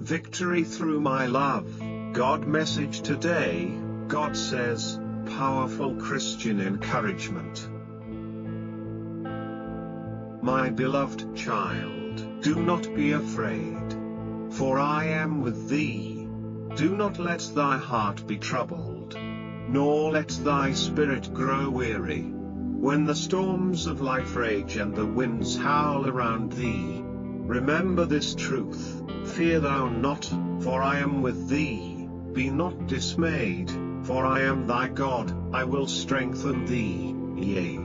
Victory through my love. God message today. God says, powerful Christian encouragement. My beloved child, do not be afraid, for I am with thee. Do not let thy heart be troubled, nor let thy spirit grow weary. When the storms of life rage and the winds howl around thee, remember this truth: fear thou not, for I am with thee. Be not dismayed, for I am thy God. I will strengthen thee, yea,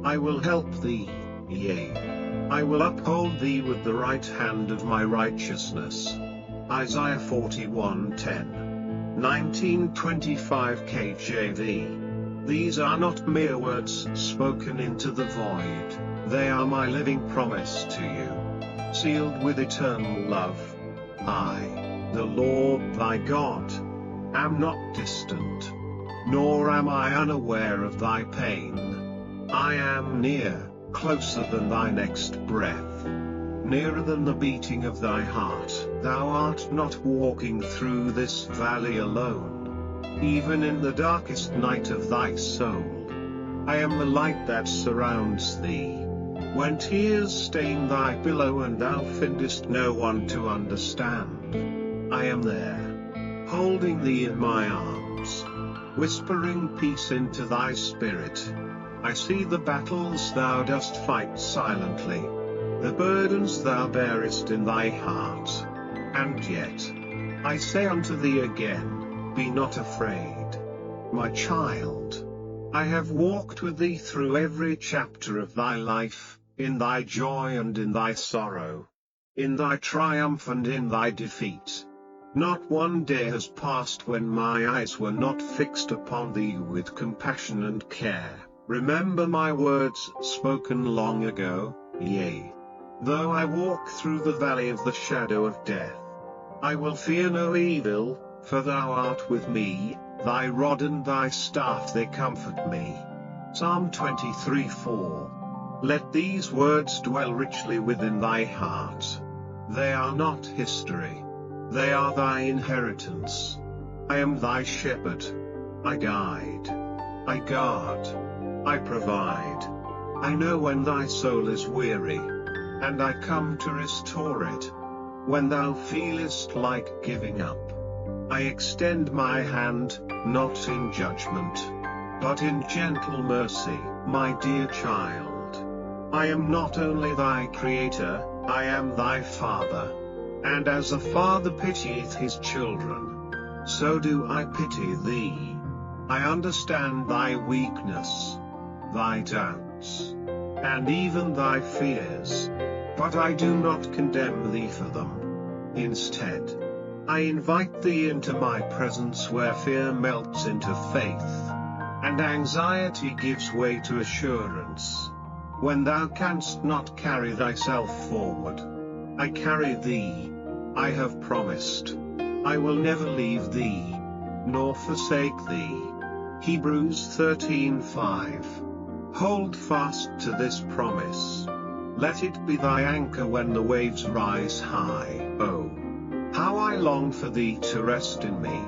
I will help thee, yea, I will uphold thee with the right hand of my righteousness. Isaiah 41:10. 1925 KJV. These are not mere words spoken into the void, they are my living promise to you, sealed with eternal love. I, the Lord thy God, am not distant, nor am I unaware of thy pain. I am near, closer than thy next breath, nearer than the beating of thy heart. Thou art not walking through this valley alone, even in the darkest night of thy soul. I am the light that surrounds thee. When tears stain thy pillow and thou findest no one to understand, I am there, holding thee in my arms, whispering peace into thy spirit. I see the battles thou dost fight silently, the burdens thou bearest in thy heart. And yet, I say unto thee again, be not afraid, my child. I have walked with thee through every chapter of thy life, in thy joy and in thy sorrow, in thy triumph and in thy defeat. Not one day has passed when my eyes were not fixed upon thee with compassion and care. Remember my words spoken long ago, yea, though I walk through the valley of the shadow of death, I will fear no evil, for thou art with me, thy rod and thy staff they comfort me. Psalm 23:4. Let these words dwell richly within thy heart. They are not history, they are thy inheritance. I am thy shepherd. I guide, I guard, I provide. I know when thy soul is weary, and I come to restore it. When thou feelest like giving up, I extend my hand, not in judgment, but in gentle mercy, my dear child. I am not only thy creator, I am thy father. And as a father pitieth his children, so do I pity thee. I understand thy weakness, thy doubts, and even thy fears, but I do not condemn thee for them. Instead, I invite thee into my presence where fear melts into faith, and anxiety gives way to assurance. When thou canst not carry thyself forward, I carry thee. I have promised, I will never leave thee, nor forsake thee. Hebrews 13:5. Hold fast to this promise. Let it be thy anchor when the waves rise high. Oh, how I long for thee to rest in me,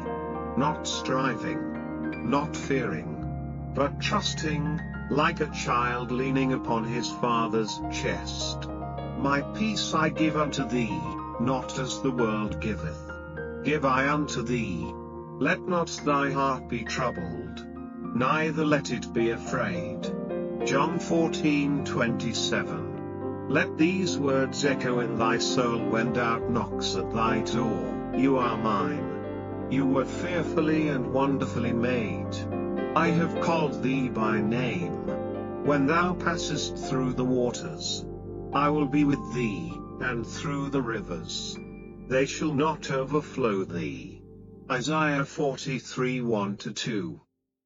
not striving, not fearing, but trusting, like a child leaning upon his father's chest. My peace I give unto thee, not as the world giveth, give I unto thee. Let not thy heart be troubled, neither let it be afraid. John 14:27. Let these words echo in thy soul when doubt knocks at thy door. You are mine. You were fearfully and wonderfully made. I have called thee by name. When thou passest through the waters, I will be with thee, and through the rivers, they shall not overflow thee. Isaiah 43:1-2.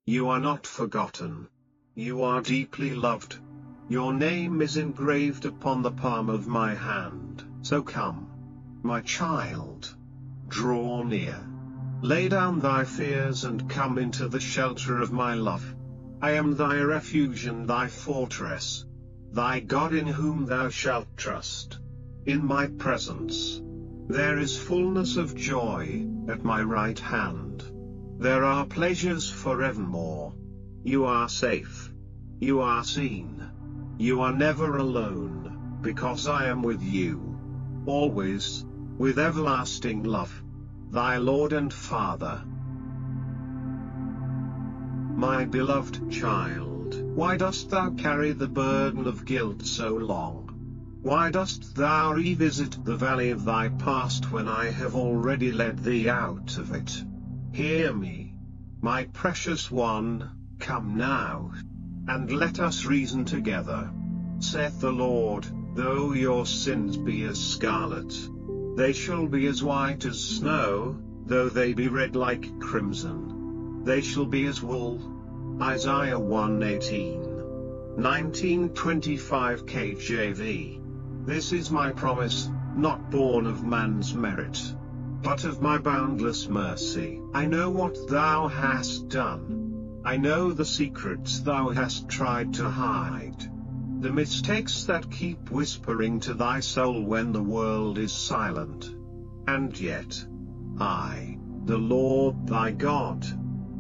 You are not forgotten. You are deeply loved. Your name is engraved upon the palm of my hand. So come, my child, draw near. Lay down thy fears and come into the shelter of my love. I am thy refuge and thy fortress, thy God in whom thou shalt trust. In my presence, There is fullness of joy at my right hand. There are pleasures forevermore. You are safe. You are seen. You are never alone, because I am with you. Always, with everlasting love. Thy Lord and Father. My beloved child, why dost thou carry the burden of guilt so long? Why dost thou revisit the valley of thy past when I have already led thee out of it? Hear me, my precious one, come now, and let us reason together. Saith the Lord, though your sins be as scarlet, they shall be as white as snow, though they be red like crimson, they shall be as wool. Isaiah 1:18. 1925 KJV. This is my promise, not born of man's merit, but of my boundless mercy. I know what thou hast done. I know the secrets thou hast tried to hide. The mistakes that keep whispering to thy soul when the world is silent. And yet, I, the Lord thy God,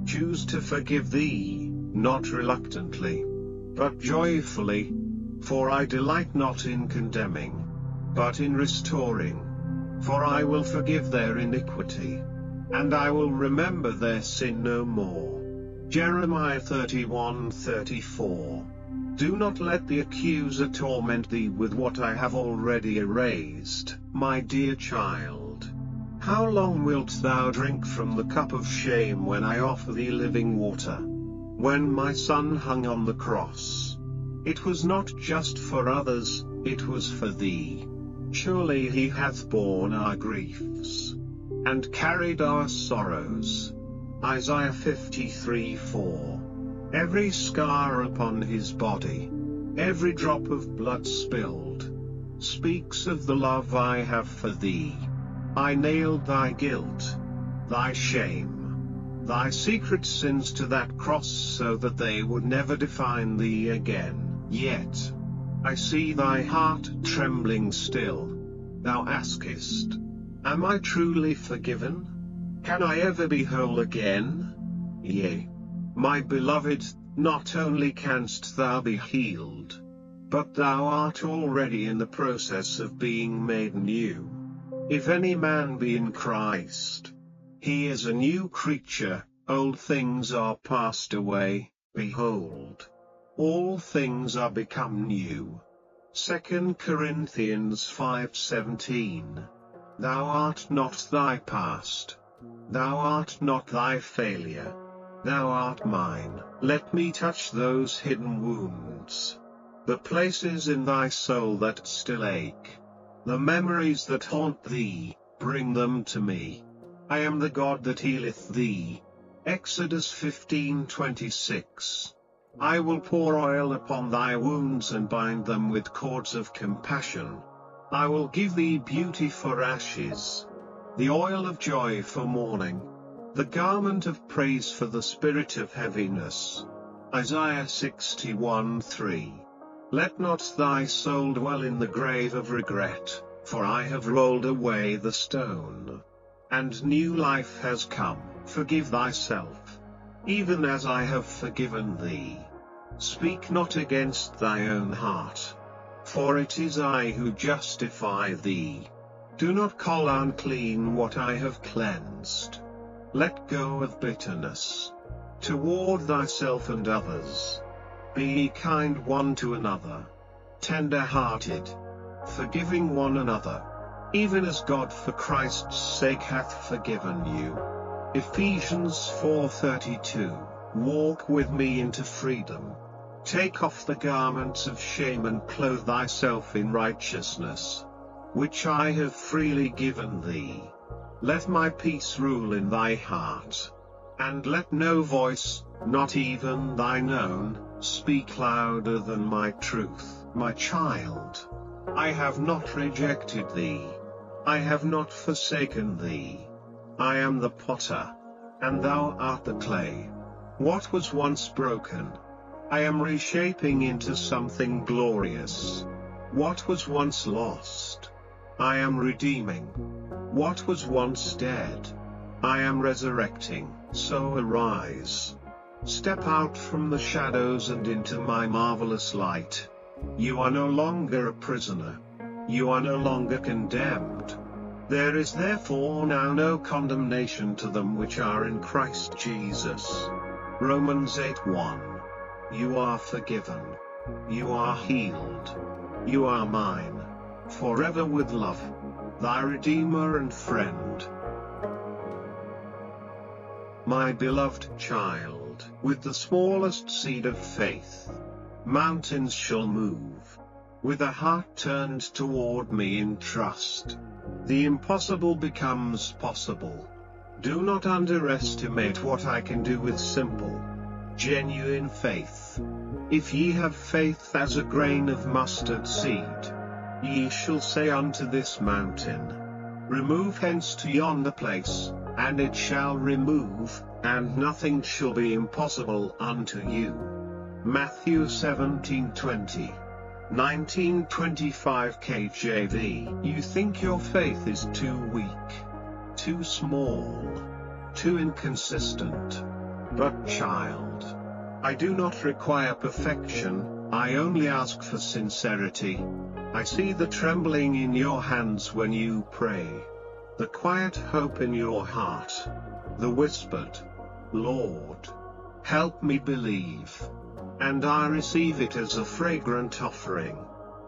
choose to forgive thee, not reluctantly, but joyfully, for I delight not in condemning, but in restoring. For I will forgive their iniquity, and I will remember their sin no more. Jeremiah 31:34. Do not let the accuser torment thee with what I have already erased, my dear child. How long wilt thou drink from the cup of shame when I offer thee living water? When my Son hung on the cross, it was not just for others, it was for thee. Surely he hath borne our griefs, and carried our sorrows. Isaiah 53:4. Every scar upon his body, every drop of blood spilled, speaks of the love I have for thee. I nailed thy guilt, thy shame, thy secret sins to that cross so that they would never define thee again. Yet, I see thy heart trembling still. Thou askest, am I truly forgiven? Can I ever be whole again? Yea, my beloved, not only canst thou be healed, but thou art already in the process of being made new. If any man be in Christ, he is a new creature. Old things are passed away, behold, all things are become new. 2 Corinthians 5:17. Thou art not thy past. Thou art not thy failure. Thou art mine. Let me touch those hidden wounds, the places in thy soul that still ache, the memories that haunt thee, bring them to me. I am the God that healeth thee. Exodus 15:26. I will pour oil upon thy wounds and bind them with cords of compassion. I will give thee beauty for ashes, the oil of joy for mourning, the garment of praise for the spirit of heaviness. Isaiah 61:3. Let not thy soul dwell in the grave of regret, for I have rolled away the stone, and new life has come. Forgive thyself, even as I have forgiven thee. Speak not against thy own heart, for it is I who justify thee. Do not call unclean what I have cleansed. Let go of bitterness toward thyself and others. Be ye kind one to another, tender-hearted, forgiving one another, even as God for Christ's sake hath forgiven you. Ephesians 4:32. Walk with me into freedom. Take off the garments of shame and clothe thyself in righteousness, which I have freely given thee. Let my peace rule in thy heart, and let no voice, not even thine own, speak louder than my truth. My child, I have not rejected thee. I have not forsaken thee. I am the potter, and thou art the clay. What was once broken, I am reshaping into something glorious. What was once lost, I am redeeming. What was once dead, I am resurrecting, so arise. Step out from the shadows and into my marvelous light. You are no longer a prisoner. You are no longer condemned. There is therefore now no condemnation to them which are in Christ Jesus. Romans 8:1. You are forgiven. You are healed. You are mine. Forever with love. Thy Redeemer and friend. My beloved child, with the smallest seed of faith, mountains shall move. With a heart turned toward me in trust, the impossible becomes possible. Do not underestimate what I can do with simple, genuine faith. If ye have faith as a grain of mustard seed, ye shall say unto this mountain, remove hence to yonder place, and it shall remove, and nothing shall be impossible unto you. Matthew 17:20. 1925 KJV. You think your faith is too weak, too small, too inconsistent. But child, I do not require perfection, I only ask for sincerity. I see the trembling in your hands when you pray, the quiet hope in your heart, the whispered, Lord, help me believe. And I receive it as a fragrant offering.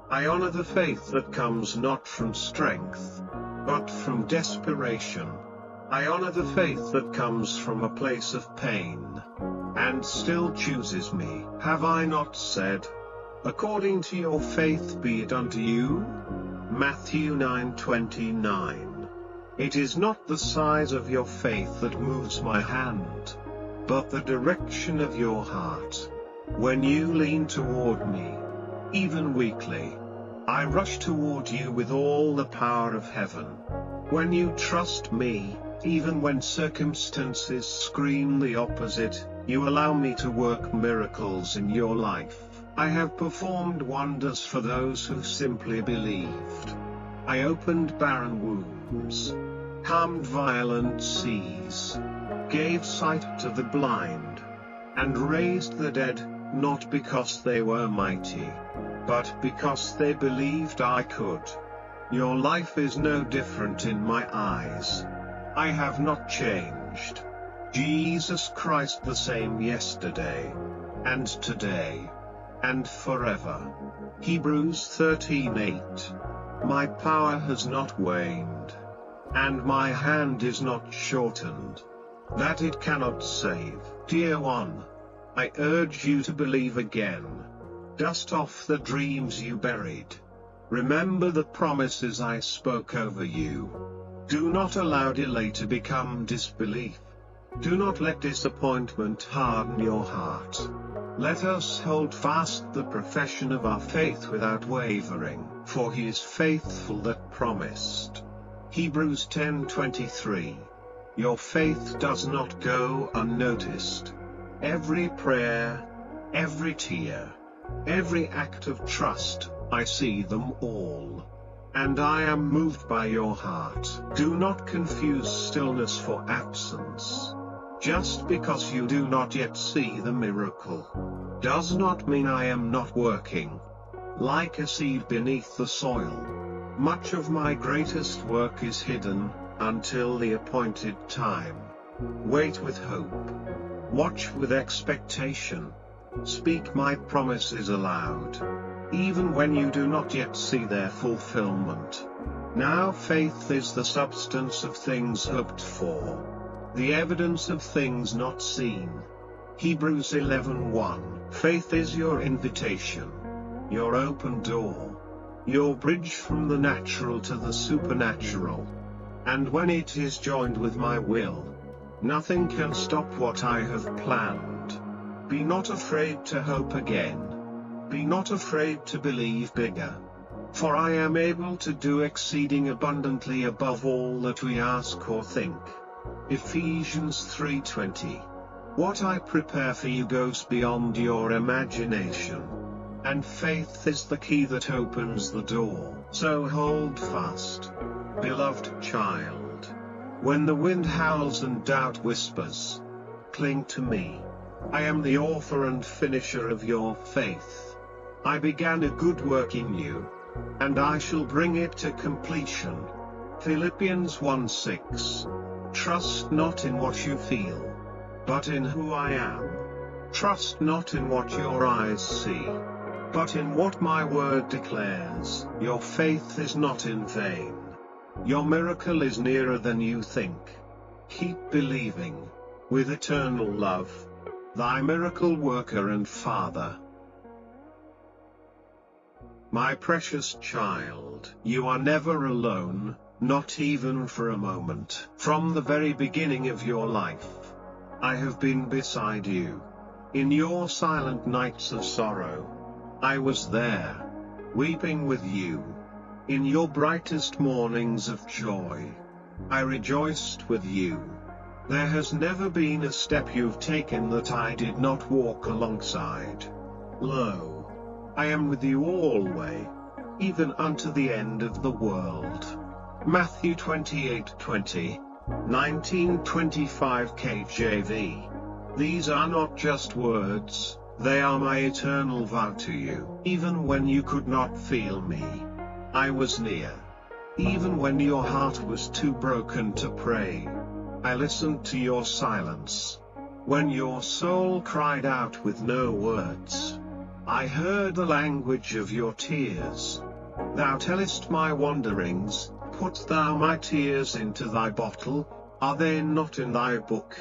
I honor the faith that comes not from strength, but from desperation. I honor the faith that comes from a place of pain, and still chooses me. Have I not said, according to your faith be it unto you? Matthew 9:29. It is not the size of your faith that moves my hand, but the direction of your heart. When you lean toward me, even weakly, I rush toward you with all the power of heaven. When you trust me, even when circumstances scream the opposite, you allow me to work miracles in your life. I have performed wonders for those who simply believed. I opened barren wombs, calmed violent seas, gave sight to the blind, and raised the dead, not because they were mighty, but because they believed I could. Your life is no different in my eyes. I have not changed. Jesus Christ the same yesterday, and today, and forever. Hebrews 13:8. My power has not waned, and my hand is not shortened, that it cannot save. Dear one, I urge you to believe again. Dust off the dreams you buried. Remember the promises I spoke over you. Do not allow delay to become disbelief. Do not let disappointment harden your heart. Let us hold fast the profession of our faith without wavering, for he is faithful that promised. Hebrews 10:23. Your faith does not go unnoticed. Every prayer, every tear, every act of trust, I see them all. And I am moved by your heart. Do not confuse stillness for absence. Just because you do not yet see the miracle, does not mean I am not working. Like a seed beneath the soil, much of my greatest work is hidden, until the appointed time. Wait with hope. Watch with expectation. Speak my promises aloud, even when you do not yet see their fulfillment. Now faith is the substance of things hoped for, the evidence of things not seen. Hebrews 11:1. Faith is your invitation, your open door, your bridge from the natural to the supernatural. And when it is joined with my will, nothing can stop what I have planned. Be not afraid to hope again. Be not afraid to believe bigger. For I am able to do exceeding abundantly above all that we ask or think. Ephesians 3:20. What I prepare for you goes beyond your imagination. And faith is the key that opens the door. So hold fast, beloved child. When the wind howls and doubt whispers, cling to me. I am the author and finisher of your faith. I began a good work in you, and I shall bring it to completion. Philippians 1:6. Trust not in what you feel, but in who I am. Trust not in what your eyes see, but in what my word declares. Your faith is not in vain. Your miracle is nearer than you think. Keep believing, with eternal love, thy miracle worker and Father. My precious child, you are never alone, not even for a moment. From the very beginning of your life, I have been beside you. In your silent nights of sorrow, I was there, weeping with you. In your brightest mornings of joy, I rejoiced with you. There has never been a step you've taken that I did not walk alongside. Lo, I am with you always, even unto the end of the world. Matthew 28:20, 1925 KJV. These are not just words, they are my eternal vow to you. Even when you could not feel me, I was near. Even when your heart was too broken to pray, I listened to your silence. When your soul cried out with no words, I heard the language of your tears. Thou tellest my wanderings, put thou my tears into thy bottle, are they not in thy book?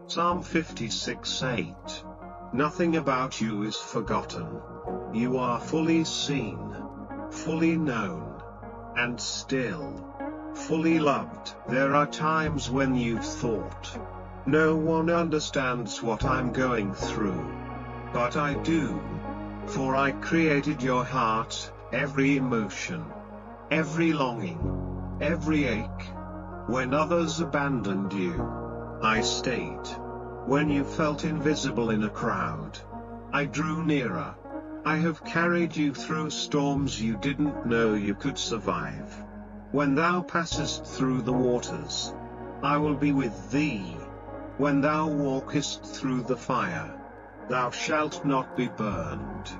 Psalm 56:8. Nothing about you is forgotten. You are fully seen, fully known, and still fully loved. There are times when you've thought, no one understands what I'm going through. But I do. For I created your heart, every emotion, every longing, every ache. When others abandoned you, I stayed. When you felt invisible in a crowd, I drew nearer. I have carried you through storms you didn't know you could survive. When thou passest through the waters, I will be with thee. When thou walkest through the fire, thou shalt not be burned.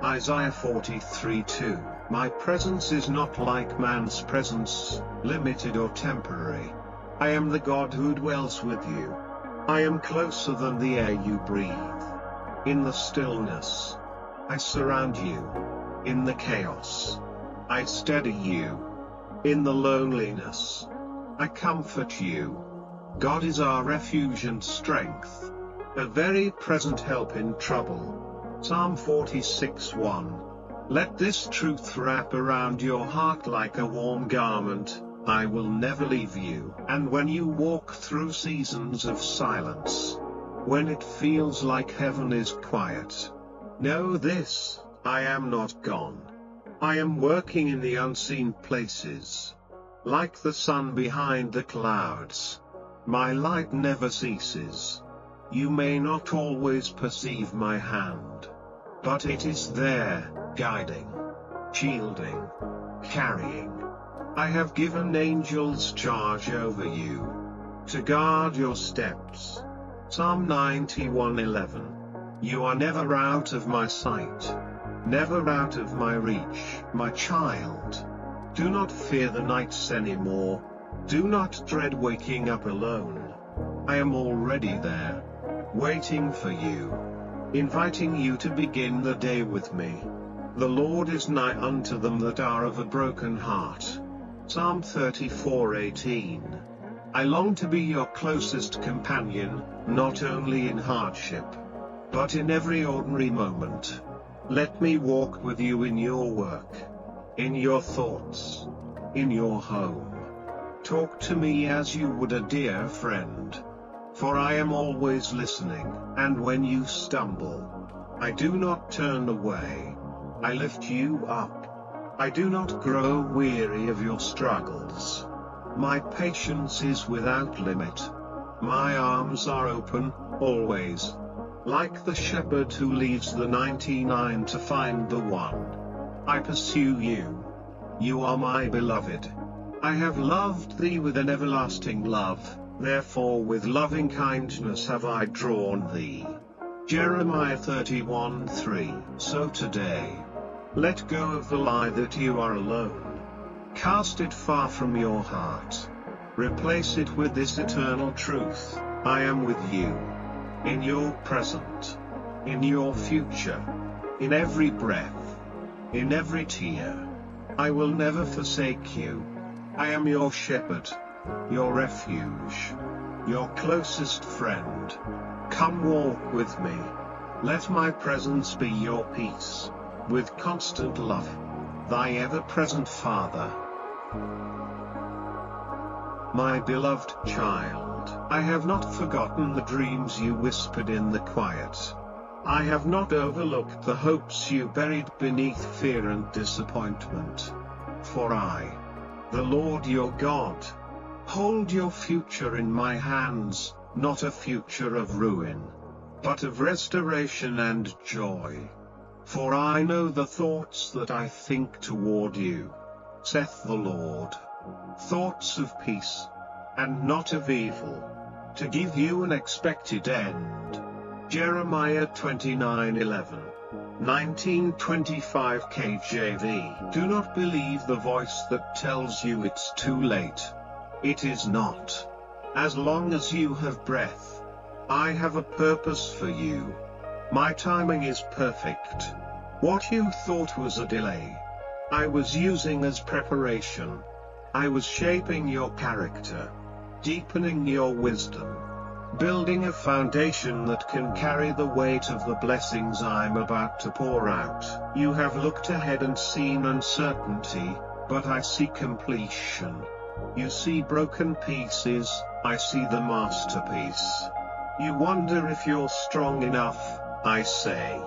Isaiah 43:2. My presence is not like man's presence, limited or temporary. I am the God who dwells with you. I am closer than the air you breathe. In the stillness, I surround you. In the chaos, I steady you. In the loneliness, I comfort you. God is our refuge and strength, a very present help in trouble. Psalm 46:1. Let this truth wrap around your heart like a warm garment. I will never leave you. And when you walk through seasons of silence, when it feels like heaven is quiet, know this, I am not gone. I am working in the unseen places. Like the sun behind the clouds, my light never ceases. You may not always perceive my hand, but it is there, guiding, shielding, carrying. I have given angels charge over you, to guard your steps. Psalm 91:11. You are never out of my sight, never out of my reach. My child, do not fear the nights anymore. Do not dread waking up alone. I am already there, waiting for you, inviting you to begin the day with me. The Lord is nigh unto them that are of a broken heart. Psalm 34:18. I long to be your closest companion, not only in hardship, but in every ordinary moment. Let me walk with you in your work, in your thoughts, in your home. Talk to me as you would a dear friend, for I am always listening. And when you stumble, I do not turn away. I lift you up. I do not grow weary of your struggles. My patience is without limit. My arms are open, always. Like the shepherd who leaves the 99 to find the one, I pursue you. You are my beloved. I have loved thee with an everlasting love, therefore with loving kindness have I drawn thee. Jeremiah 31:3. So today, let go of the lie that you are alone. Cast it far from your heart. Replace it with this eternal truth: I am with you. In your present. In your future. In every breath. In every tear. I will never forsake you. I am your shepherd. Your refuge. Your closest friend. Come walk with me. Let my presence be your peace. With constant love. Thy ever-present Father. My beloved child, I have not forgotten the dreams you whispered in the quiet. I have not overlooked the hopes you buried beneath fear and disappointment. For I, the Lord your God, hold your future in my hands, not a future of ruin, but of restoration and joy. For I know the thoughts that I think toward you, saith the Lord. Thoughts of peace, and not of evil, to give you an expected end. Jeremiah 29:11. 1925 KJV. Do not believe the voice that tells you it's too late. It is not. As long as you have breath, I have a purpose for you. My timing is perfect. What you thought was a delay, I was using as preparation. I was shaping your character, deepening your wisdom, building a foundation that can carry the weight of the blessings I'm about to pour out. You have looked ahead and seen uncertainty, but I see completion. You see broken pieces, I see the masterpiece. You wonder if you're strong enough, I say.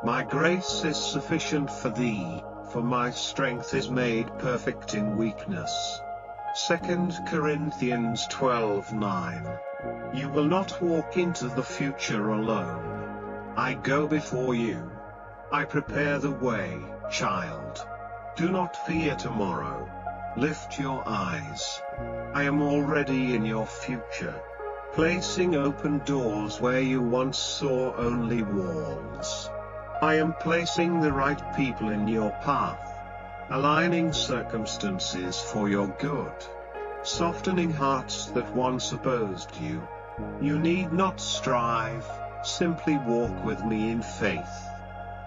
My grace is sufficient for thee, for my strength is made perfect in weakness. 2 Corinthians 12:9. You will not walk into the future alone. I go before you. I prepare the way, child. Do not fear tomorrow. Lift your eyes. I am already in your future, placing open doors where you once saw only walls. I am placing the right people in your path, aligning circumstances for your good, softening hearts that once opposed you. You need not strive, simply walk with me in faith.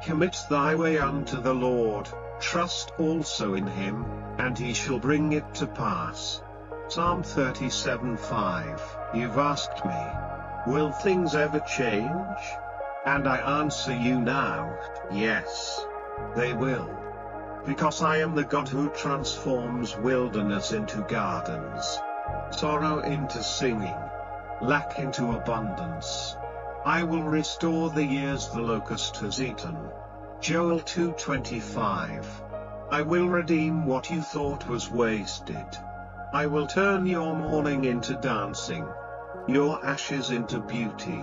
Commit thy way unto the Lord, trust also in him, and he shall bring it to pass. Psalm 37:5. You've asked me, will things ever change? And I answer you now, yes, they will. Because I am the God who transforms wilderness into gardens, sorrow into singing, lack into abundance. I will restore the years the locust has eaten. Joel 2:25. I will redeem what you thought was wasted. I will turn your mourning into dancing, your ashes into beauty.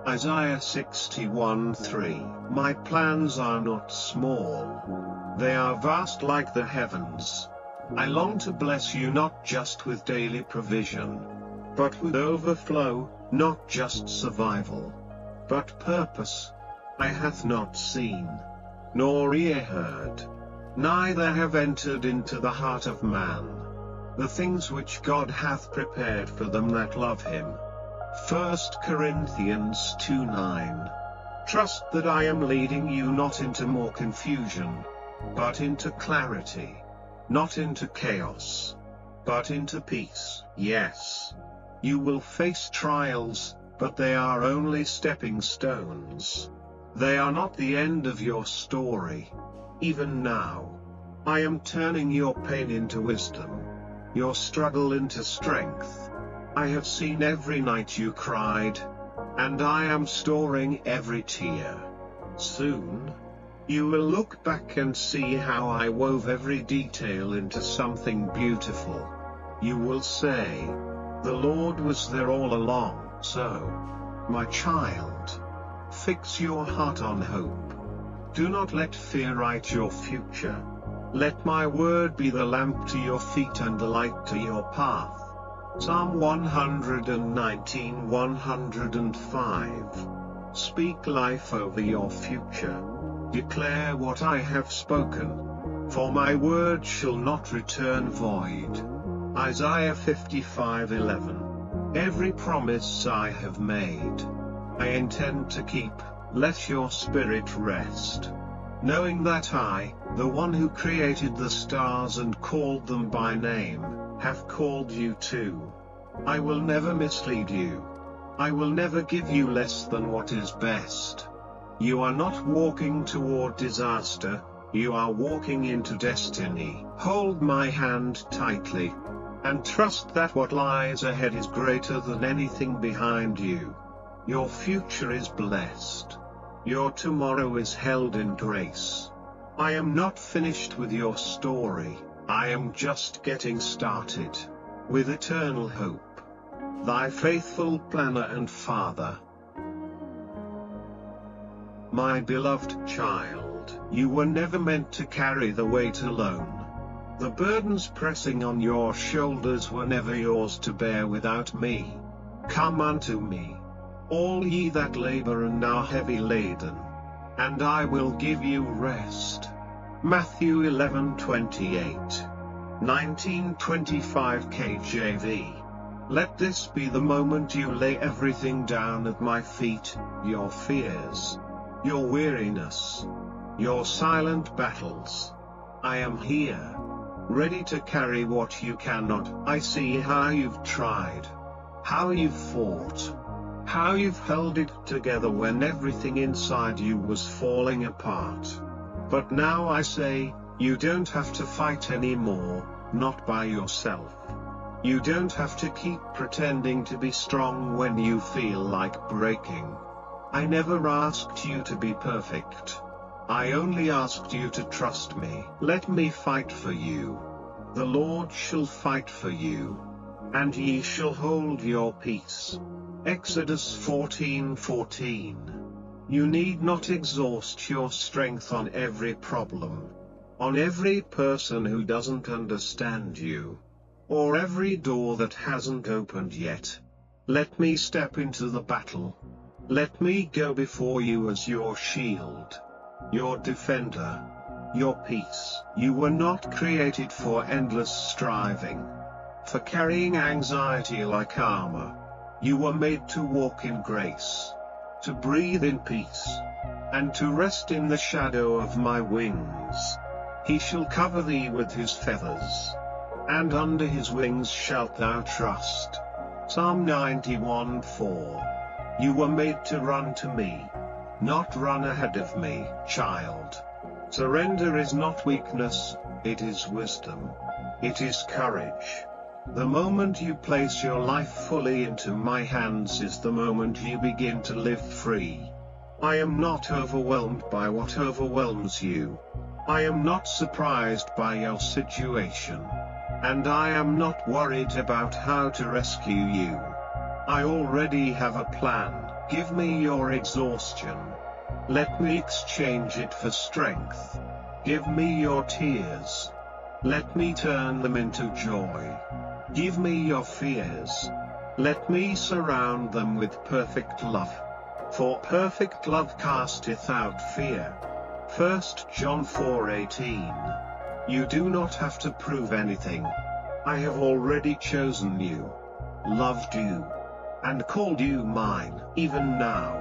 Isaiah 61:3. My plans are not small. They are vast like the heavens. I long to bless you not just with daily provision, but with overflow, not just survival, but purpose. Eye hath not seen, nor ear heard, neither have entered into the heart of man, the things which God hath prepared for them that love him. 1 Corinthians 2:9. Trust that I am leading you not into more confusion, but into clarity, not into chaos, but into peace. Yes, you will face trials, but they are only stepping stones. They are not the end of your story. Even now, I am turning your pain into wisdom, your struggle into strength. I have seen every night you cried, and I am storing every tear. Soon, you will look back and see how I wove every detail into something beautiful. You will say, the Lord was there all along. So, my child, fix your heart on hope. Do not let fear write your future. Let my word be the lamp to your feet and the light to your path. Psalm 119, 105. Speak life over your future. Declare what I have spoken. For my word shall not return void. Isaiah 55:11. Every promise I have made, I intend to keep. Let your spirit rest, knowing that I, the one who created the stars and called them by name, have called you too. I will never mislead you. I will never give you less than what is best. You are not walking toward disaster, you are walking into destiny. Hold my hand tightly, and trust that what lies ahead is greater than anything behind you. Your future is blessed. Your tomorrow is held in grace. I am not finished with your story, I am just getting started. With eternal hope. Thy faithful planner and father. My beloved child, you were never meant to carry the weight alone. The burdens pressing on your shoulders were never yours to bear without me. Come unto me, all ye that labor and are heavy laden, and I will give you rest. Matthew 11:28. 1925 KJV. Let this be the moment you lay everything down at my feet, your fears, your weariness, your silent battles. I am here, ready to carry what you cannot. I see how you've tried, how you've fought, how you've held it together when everything inside you was falling apart. But now I say, you don't have to fight anymore, not by yourself. You don't have to keep pretending to be strong when you feel like breaking. I never asked you to be perfect. I only asked you to trust me. Let me fight for you. The Lord shall fight for you, and ye shall hold your peace. Exodus 14:14. You need not exhaust your strength on every problem, on every person who doesn't understand you, or every door that hasn't opened yet. Let me step into the battle. Let me go before you as your shield, your defender, your peace. You were not created for endless striving, for carrying anxiety like armor. You were made to walk in grace, to breathe in peace, and to rest in the shadow of my wings. He shall cover thee with his feathers, and under his wings shalt thou trust. Psalm 91:4. You were made to run to me, not run ahead of me, child. Surrender is not weakness, it is wisdom. It is courage. The moment you place your life fully into my hands is the moment you begin to live free. I am not overwhelmed by what overwhelms you. I am not surprised by your situation. And I am not worried about how to rescue you. I already have a plan. Give me your exhaustion. Let me exchange it for strength. Give me your tears. Let me turn them into joy. Give me your fears. Let me surround them with perfect love. For perfect love casteth out fear. 1 John 4:18. You do not have to prove anything. I have already chosen you, loved you, and called you mine. Even now,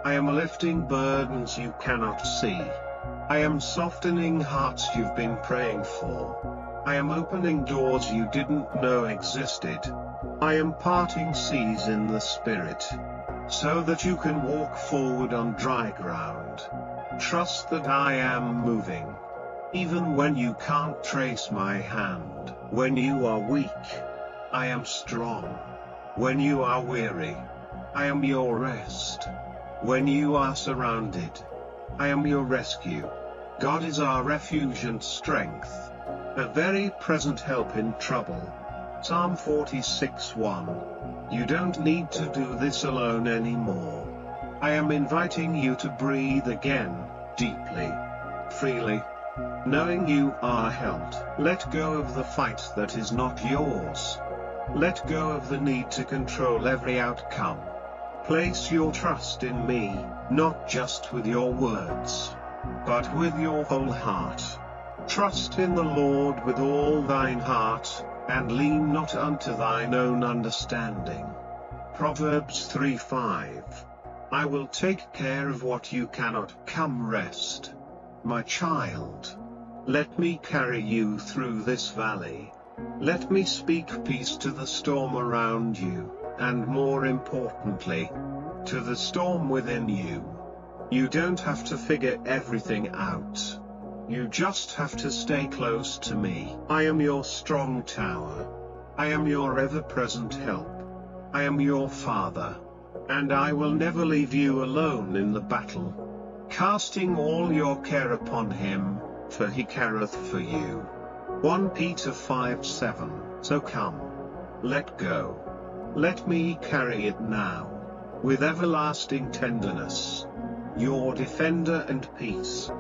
I am lifting burdens you cannot see. I am softening hearts you've been praying for. I am opening doors you didn't know existed. I am parting seas in the Spirit, so that you can walk forward on dry ground. Trust that I am moving, even when you can't trace my hand. When you are weak, I am strong. When you are weary, I am your rest. When you are surrounded, I am your rescue. God is our refuge and strength, a very present help in trouble. Psalm 46:1. You don't need to do this alone anymore. I am inviting you to breathe again, deeply, freely, knowing you are held. Let go of the fight that is not yours. Let go of the need to control every outcome. Place your trust in me, not just with your words, but with your whole heart. Trust in the Lord with all thine heart, and lean not unto thine own understanding. Proverbs 3:5. I will take care of what you cannot. Come rest, my child. Let me carry you through this valley. Let me speak peace to the storm around you, and more importantly, to the storm within you. You don't have to figure everything out. You just have to stay close to me. I am your strong tower. I am your ever-present help. I am your Father, and I will never leave you alone in the battle. Casting all your care upon him, for he careth for you. 1 Peter 5:7. So come, let go. Let me carry it now, with everlasting tenderness. Your defender and peace.